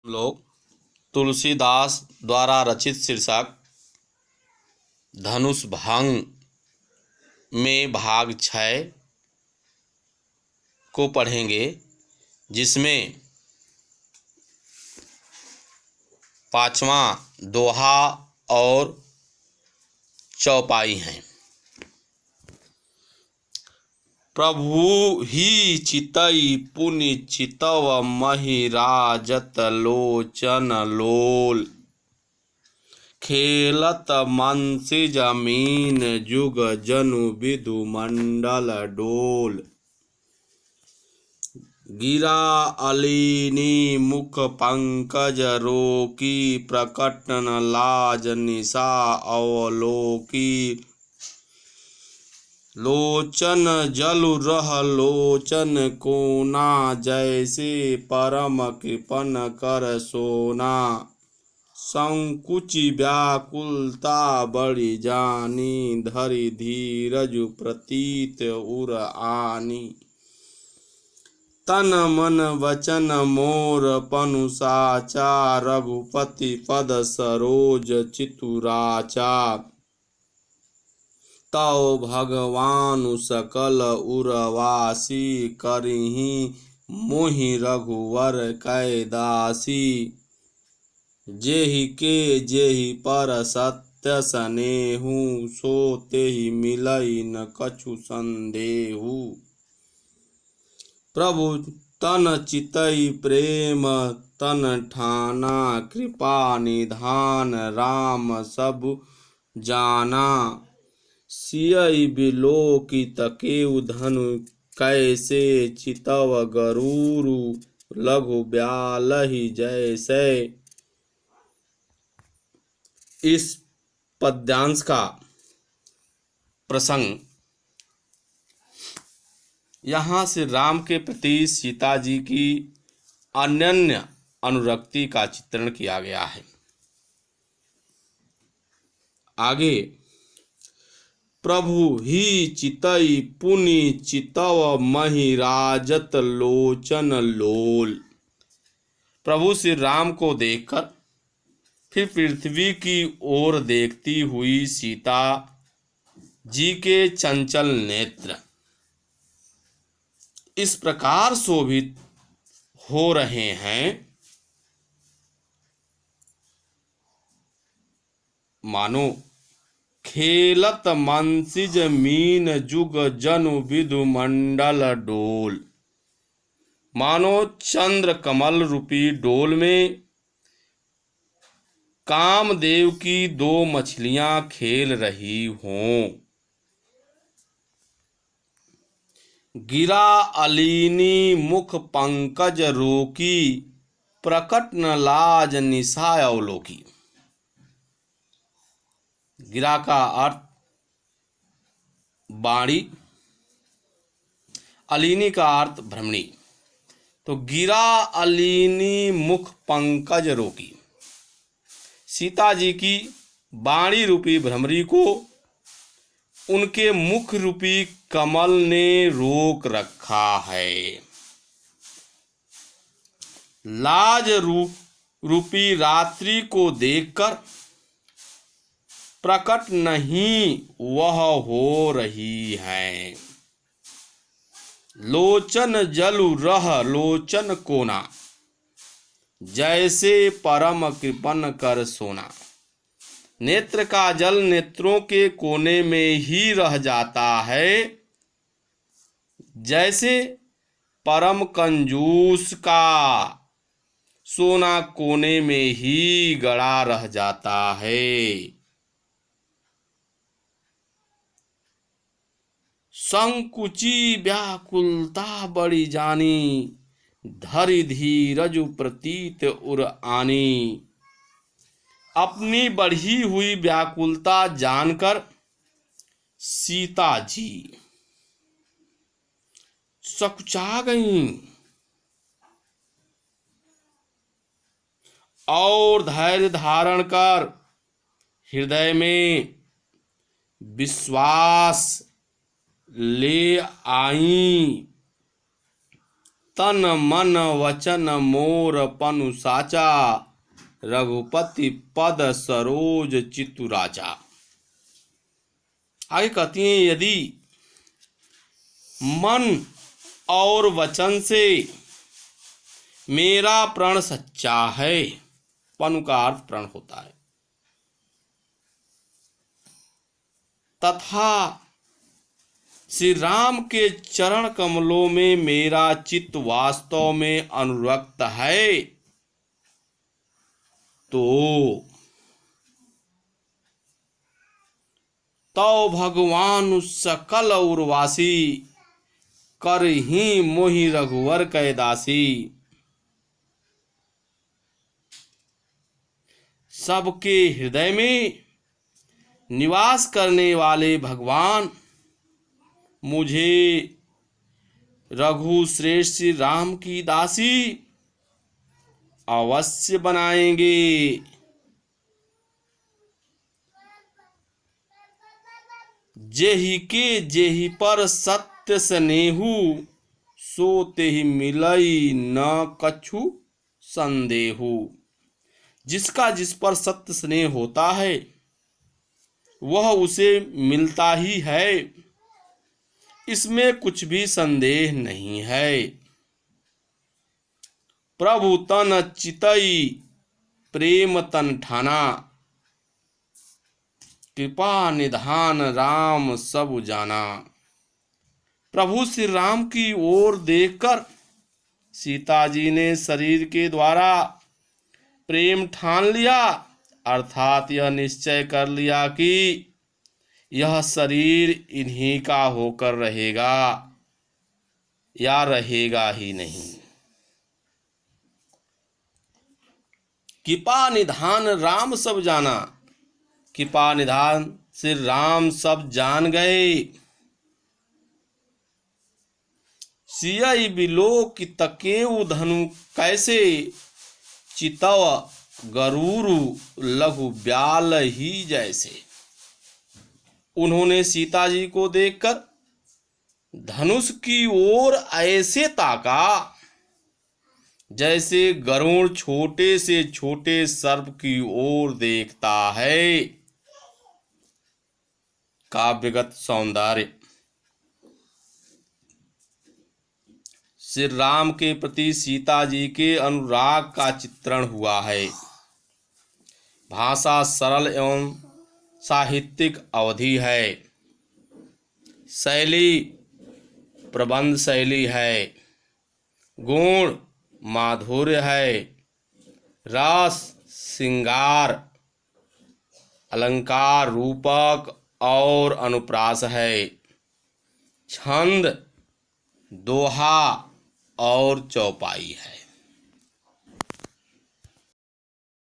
लोग तुलसीदास द्वारा रचित शीर्षक धनुष भंग में भाग 6 को पढ़ेंगे, जिसमें 5वां दोहा और चौपाई हैं। प्रभु ही चितई पुनि चितव महि राजत लोचन लोल, खेलत मनसि जमीन जुग जनु विदु मंडल डोल। गिरा अलीनी मुख पंकज रोकी, प्रकट न लाज निशा अवलोकी। लोचन जलु रह लोचन कोना, जैसे परम कृपन कर सोना। संकुचि व्याकुलता बड़ी जानी, धरि धीरजु प्रतीत उर आनी। तन मन वचन मोर पनु साचा, रघुपति पद सरोज चितुराचा। तौ भगवानु सकल उरवासी, करिहि मोहि रघुवर कैदासी। जेहि के जेहि पर सत्य सनेहु, सो तेहि मिलई न कछु संदेहु। प्रभु तन चितई प्रेम तन ठाना, कृपा निधान राम सब जाना। सियई बिलोकित केउ धनु कैसे, चितव गरुरु लघु ब्यालहि जैसे। इस पद्यांश का प्रसंग यहाँ से राम के प्रति सीता जी की अनन्य अनुरक्ति का चित्रण किया गया है। आगे, प्रभु ही चितई पुनि चितव महि राजत लोचन लोल। प्रभु श्री राम को देखकर फिर पृथ्वी की ओर देखती हुई सीता जी के चंचल नेत्र इस प्रकार शोभित हो रहे हैं, मानो खेलत मनसिज मीन जुग जनु विदु मंडल डोल। मानो चंद्र कमल रूपी डोल में कामदेव की 2 मछलियां खेल रही हों। गिरा अलीनी मुख पंकज रोकी, प्रकट न लाज निशा अवलोकी। गिरा का अर्थ बाणी, अलीनी का अर्थ भ्रमणी। तो गिरा अलीनी मुख पंकज रोकी, सीता जी की बाणी रूपी भ्रमरी को उनके मुख रूपी कमल ने रोक रखा है। लाज रूपी रात्रि को देखकर प्रकट नहीं वह हो रही है। लोचन जलु रह लोचन कोना, जैसे परम कृपन कर सोना। नेत्र का जल नेत्रों के कोने में ही रह जाता है, जैसे परम कंजूस का सोना कोने में ही गड़ा रह जाता है। संकुची व्याकुलता बड़ी जानी, धरि धीरजु प्रतीत उर आनी। अपनी बढ़ी हुई व्याकुलता जानकर सीता जी सकुचा गईं और धैर्य धारण कर हृदय में विश्वास ले आईं। तन मन वचन मोर पनु साचा, रघुपति पद सरोज चितु राजा। आगे कहती हैं, यदि मन और वचन से मेरा प्रण सच्चा है, पनु का अर्थ प्रण होता है, तथा श्री राम के चरण कमलों में मेरा चित्त वास्तव में अनुरक्त है, तो भगवान सकल उर्वासी, कर ही मोहि रघुवर कै दासी। सबके हृदय में निवास करने वाले भगवान मुझे रघु श्रेष्ठ श्री राम की दासी अवश्य बनाएंगे। जेहि के जेहि पर सत्य स्नेहु, सो तेहि मिलई न कछु संदेहु। जिसका जिस पर सत्य स्नेह होता है वह उसे मिलता ही है, इसमें कुछ भी संदेह नहीं है। प्रभु तन चितई प्रेम तन ठाना, कृपा निधान राम सब जाना। प्रभु श्री राम की ओर देखकर सीता जी ने शरीर के द्वारा प्रेम ठान लिया, अर्थात यह निश्चय कर लिया कि यह शरीर इन्हीं का होकर रहेगा या रहेगा ही नहीं। कृपा निधान राम सब जाना, कृपा निधान से राम सब जान गए। सियई बिलोक तकेउ धनु कैसे, चितव गरुरु लघु ब्याल ही जैसे। उन्होंने सीता जी को देखकर धनुष की ओर ऐसे ताका जैसे गरुड़ छोटे से छोटे सर्प की ओर देखता है। काव्यगत सौंदर्य। श्री राम के प्रति सीता जी के अनुराग का चित्रण हुआ है। भाषा सरल एवं साहित्यिक अवधि है। शैली प्रबंध शैली है। गुण माधुर्य है। रस श्रृंगार अलंकार रूपक और अनुप्रास है। छंद दोहा और चौपाई है।